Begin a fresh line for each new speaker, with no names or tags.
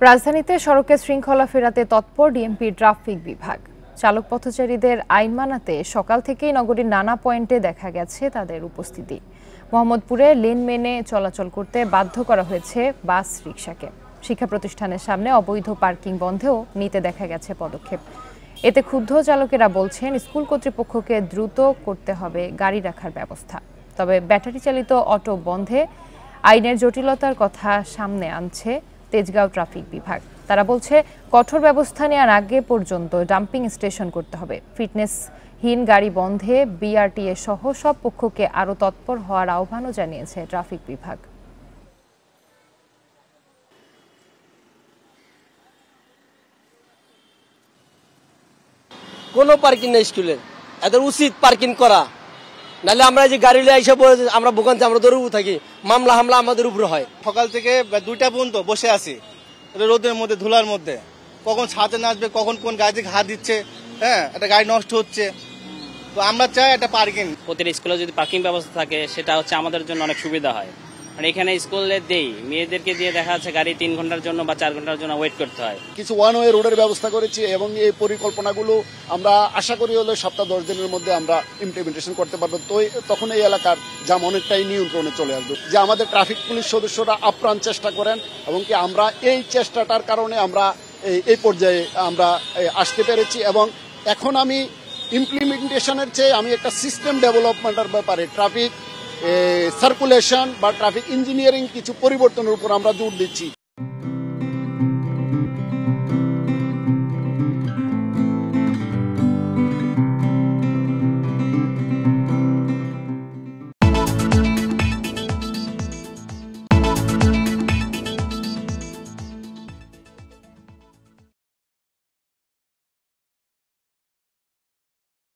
রাজধানীতে সড়কে শৃঙ্খলা ফেরাতে তৎপর ডিএমপি ট্রাফিক বিভাগ। চালক পথচারীদের আইন মানাতে সকাল থেকেই নগরীর নানা পয়েন্টে দেখা গেছে তাদের উপস্থিতি। মোহাম্মদপুরে লেন মেনে চলাচল করতে বাধ্য করা হয়েছে বাস রিকশাকে। শিক্ষা প্রতিষ্ঠানের সামনে অবৈধ পার্কিং বন্ধেও নিতে দেখা গেছে পদক্ষেপ। এতে ক্ষুব্ধ চালকেরা বলছেন, স্কুল কর্তৃপক্ষকে দ্রুত করতে হবে গাড়ি রাখার ব্যবস্থা। তবে ব্যাটারি চালিত অটো বন্ধে আইনের জটিলতার কথা সামনে আনছে তেজগাঁও ট্রাফিক বিভাগ। তারা বলছে, কঠোর ব্যবস্থা নেওয়ার আগে পর্যন্ত ডাম্পিং স্টেশন করতে হবে। ফিটনেসহীন গাড়ি বন্ধে বিআরটিএ সহ সব পক্ষকে আরও তৎপর হওয়ার আহ্বানও জানিয়েছে ট্রাফিক বিভাগ।
কোনো পার্কিং নেই স্কুলের, এদের উচিত পার্কিং করা, নাহলে আমরা যে গাড়ি নিয়ে এসে আমরা ভোগান্তি আমরা দৌড়ে থাকি, মামলা হামলা আমাদের উপরে হয়।
সকাল থেকে 2টা পর্যন্ত বসে আছি রোদের মধ্যে, ধুলার মধ্যে, কখন ছাদে নাচবে, কখন কোন গাড়ি ঘা দিচ্ছে, একটা গাড়ি নষ্ট হচ্ছে। তো আমরা চাই একটা পার্কিং।
প্রতিটা স্কুলে যদি পার্কিং ব্যবস্থা থাকে সেটা হচ্ছে আমাদের জন্য অনেক সুবিধা হয়। মানে এখানে স্কুলে দেই মেয়েদেরকে দিয়ে দেখা যাচ্ছে গাড়ি 3 ঘন্টার জন্য বা 4 ঘন্টার জন্য ওয়েট করতে হয়।
কিছু ওয়ান ওয়ে রোডের ব্যবস্থা করেছি এবং এই পরিকল্পনাগুলো আমরা আশা করি হলে সপ্তাহ 10 দিনের মধ্যে আমরা ইমপ্লিমেন্টেশন করতে পারবো। তো তখন এই এলাকার জাম অনেকটাই নিয়ন্ত্রণে চলে আসবে। যে আমাদের ট্রাফিক পুলিশ সদস্যরা আপ্রাণ চেষ্টা করেন এবং কি আমরা এই চেষ্টাটার কারণে আমরা এই পর্যায়ে আমরা আসতে পেরেছি। এবং এখন আমি ইমপ্লিমেন্টেশনের চেয়ে আমি একটা সিস্টেম ডেভেলপমেন্টের ব্যাপারে ট্রাফিক সার্কুলেশন বা ট্রাফিক ইঞ্জিনিয়ারিং কিছু পরিবর্তনের উপর আমরা জোর দিচ্ছি।